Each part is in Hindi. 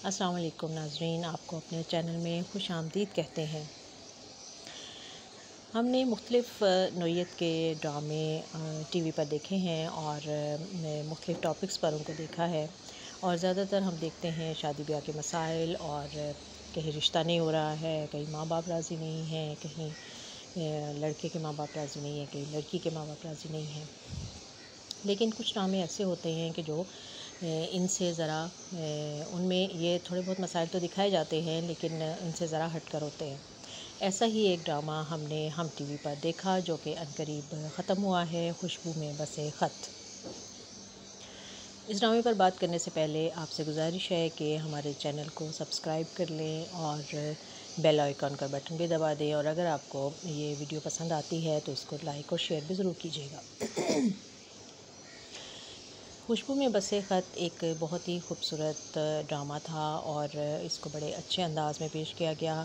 अस्सलाम वालेकुम नाज़रीन, आपको अपने चैनल में खुश आमदीद कहते हैं। हमने मुख्तलिफ़ नौइयत के ड्रामे टीवी पर देखे हैं और मुख्तलिफ़ टॉपिक्स पर उनको देखा है। और ज़्यादातर हम देखते हैं शादी ब्याह के मसाइल, और कहीं रिश्ता नहीं हो रहा है, कहीं माँ बाप राज़ी नहीं हैं, कहीं लड़के के माँ बाप राज़ी नहीं हैं, कहीं लड़की के माँ बाप राज़ी नहीं हैं। लेकिन कुछ ड्रामे ऐसे होते हैं कि जो इनसे ज़रा उनमें ये थोड़े बहुत मसाइल तो दिखाए जाते हैं, लेकिन इनसे ज़रा हटकर होते हैं। ऐसा ही एक ड्रामा हमने हम टीवी पर देखा जो कि अनकरीब ख़त्म हुआ है, खुशबू में बसे ख़त। इस ड्रामे पर बात करने से पहले आपसे गुजारिश है कि हमारे चैनल को सब्सक्राइब कर लें और बेल आइकन का बटन भी दबा दें, और अगर आपको ये वीडियो पसंद आती है तो इसको लाइक और शेयर भी ज़रूर कीजिएगा। खुशबू में बसे ख़त एक बहुत ही खूबसूरत ड्रामा था और इसको बड़े अच्छे अंदाज़ में पेश किया गया,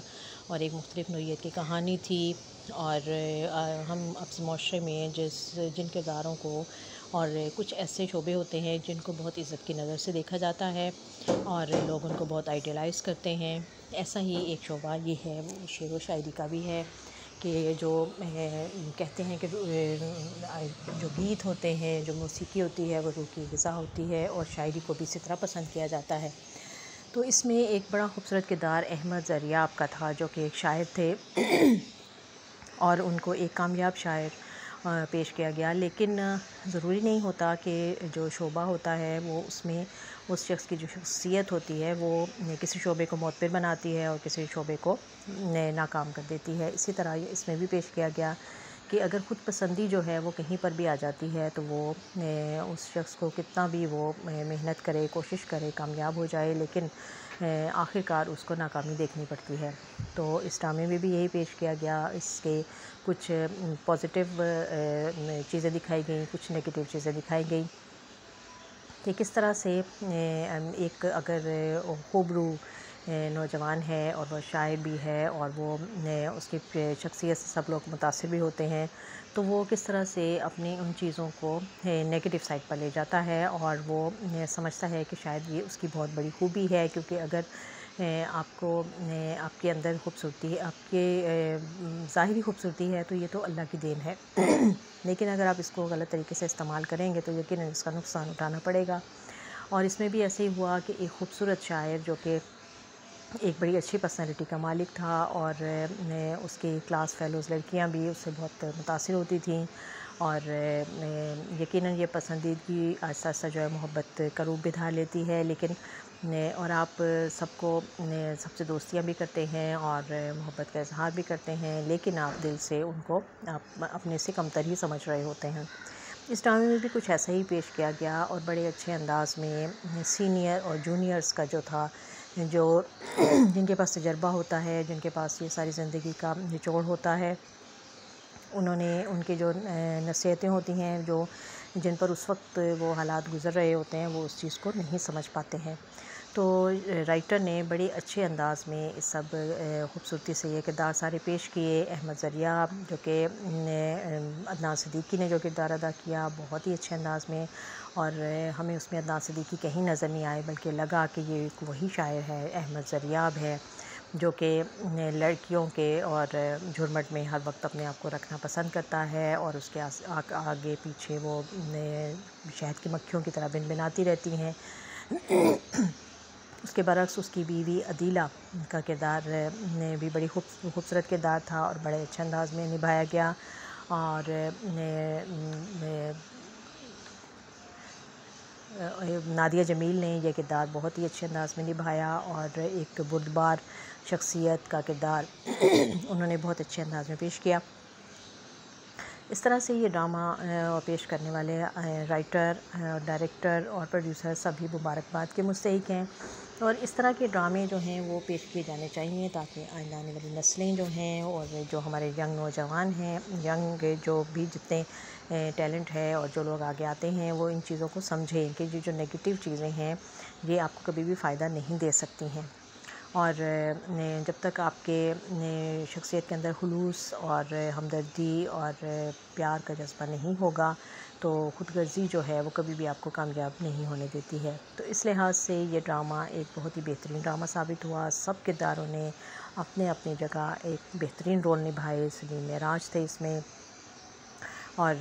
और एक मुख्तलिफ़ नौइयत की कहानी थी। और हम अपने माशरे में जिन किरदारों को, और कुछ ऐसे शोबे होते हैं जिनको बहुत इज़्ज़त की नज़र से देखा जाता है और लोग उनको बहुत आइडियलाइज़ करते हैं। ऐसा ही एक शोबा ये है, वो शेर व शायरी का भी है कि जो कहते हैं कि जो गीत होते हैं, जो मौसीकी होती है, वो रूह की ग़िज़ा होती है, और शायरी को भी इसी तरह पसंद किया जाता है। तो इसमें एक बड़ा खूबसूरत किरदार अहमद ज़रियाब का था, जो कि एक शायर थे और उनको एक कामयाब शायर पेश किया गया। लेकिन ज़रूरी नहीं होता कि जो शोबा होता है वो उसमें उस शख्स की जो शख्सियत होती है वो किसी शोबे को मुअत्तर बनाती है और किसी शोबे को नाकाम कर देती है। इसी तरह इसमें भी पेश किया गया कि अगर ख़ुद पसंदी जो है वो कहीं पर भी आ जाती है तो वो उस शख्स को कितना भी वो मेहनत करे, कोशिश करे, कामयाब हो जाए, लेकिन आखिरकार उसको नाकामी देखनी पड़ती है। तो इस ड्रामे में भी यही पेश किया गया। इसके कुछ पॉजिटिव चीज़ें दिखाई गई, कुछ नेगेटिव चीज़ें दिखाई गई कि किस तरह से एक अगर खूबरू नौजवान है और वह शायर भी है और वो उसकी शख्सियत से सब लोग मुतासिर भी होते हैं, तो वो किस तरह से अपनी उन चीज़ों को नेगेटिव साइड पर ले जाता है और वो समझता है कि शायद ये उसकी बहुत बड़ी खूबी है। क्योंकि अगर आपको आपके अंदर खूबसूरती है, आपके ज़ाहिरी खूबसूरती है, तो ये तो अल्लाह की देन है। लेकिन अगर आप इसको गलत तरीके से इस्तेमाल करेंगे तो यकीनन इसका नुकसान उठाना पड़ेगा। और इसमें भी ऐसे ही हुआ कि एक खूबसूरत शायर जो कि एक बड़ी अच्छी पर्सनैलिटी का मालिक था और उसकी क्लास फ़ेलोज़ लड़कियां भी उससे बहुत मुतासिर होती थीं, और यकीनन ये पसंदीदगी आहिस्ता आहिस्ता जो है मोहब्बत का रूप भी धार लेती है। लेकिन और आप सबसे दोस्तियां भी करते हैं और मोहब्बत का इजहार भी करते हैं, लेकिन आप दिल से उनको आप अपने से कमतर ही समझ रहे होते हैं। इस ड्रामे में भी कुछ ऐसा ही पेश किया गया और बड़े अच्छे अंदाज में सीनियर और जूनियर्स का जो था, जो जिनके पास तजर्बा होता है, जिनके पास ये सारी ज़िंदगी का निचोड़ होता है, उन्होंने उनकी जो नसीहतें होती हैं, जो जिन पर उस वक्त वो हालात गुज़र रहे होते हैं, वो उस चीज़ को नहीं समझ पाते हैं। तो राइटर ने बड़े अच्छे अंदाज में इस सब खूबसूरती से ये किरदार सारे पेश किए। अहमद ज़रियाब जो कि अदनान सिद्दीकी ने जो किरदार अदा किया बहुत ही अच्छे अंदाज में, और हमें उसमें अदनान सिद्दीकी कहीं नज़र नहीं आए, बल्कि लगा कि ये एक वही शायर है, अहमद ज़रियाब है, जो कि लड़कियों के और झुरमट में हर वक्त अपने आप को रखना पसंद करता है और उसके आगे पीछे वो शहद की मक्खियों की तरह भिनभिनाती रहती हैं। उसके बरक्स उसकी बीवी अदीला का किरदार भी बड़ी खूबसूरत किरदार था और बड़े अच्छे अंदाज में निभाया गया। और नादिया जमील ने यह किरदार बहुत ही अच्छे अंदाज में निभाया और एक बुर्दबार शख्सियत का किरदार उन्होंने बहुत अच्छे अंदाज में पेश किया। इस तरह से ये ड्रामा पेश करने वाले राइटर, डायरेक्टर और प्रोड्यूसर सभी मुबारकबाद के मुस्तहिक हैं, और इस तरह के ड्रामे जो हैं वो पेश किए जाने चाहिए ताकि आइंदा आने वाली नस्लें जो हैं और जो हमारे यंग नौजवान हैं, यंग जो भी जितने टैलेंट है और जो लोग आगे आते हैं, वो इन चीज़ों को समझें कि जो नेगेटिव चीज़ें हैं ये आपको कभी भी फ़ायदा नहीं दे सकती हैं। और जब तक आपके शख्सियत के अंदर खुलूस और हमदर्दी और प्यार का जज्बा नहीं होगा, तो खुदगर्ज़ी जो है वो कभी भी आपको कामयाब नहीं होने देती है। तो इस लिहाज से ये ड्रामा एक बहुत ही बेहतरीन ड्रामा साबित हुआ। सब किरदारों ने अपने अपनी जगह एक बेहतरीन रोल निभाए। सलीम मेराज थे इसमें, और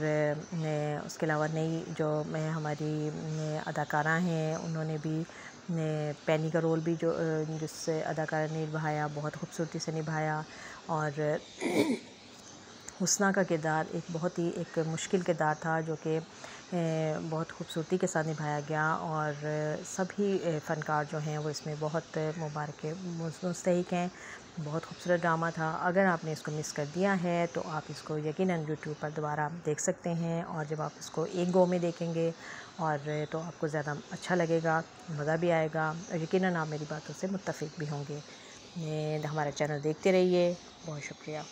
उसके अलावा नई जो मैं हमारी अदाकारा हैं उन्होंने भी पैनी का रोल भी जो जिस अदाकारा ने निभाया बहुत खूबसूरती से निभाया। और हुस्ना का किरदार एक बहुत ही एक मुश्किल किरदार था जो कि बहुत खूबसूरती के साथ निभाया गया। और सभी फ़नकार जो हैं वो इसमें बहुत मुस्तहिक हैं। बहुत खूबसूरत ड्रामा था। अगर आपने इसको मिस कर दिया है तो आप इसको यकीनन यूट्यूब पर दोबारा देख सकते हैं, और जब आप इसको एक गो में देखेंगे और तो आपको ज़्यादा अच्छा लगेगा, मज़ा भी आएगा, और यकीनन आप मेरी बातों से मुत्तफ़िक भी होंगे। हमारा चैनल देखते रहिए। बहुत शुक्रिया।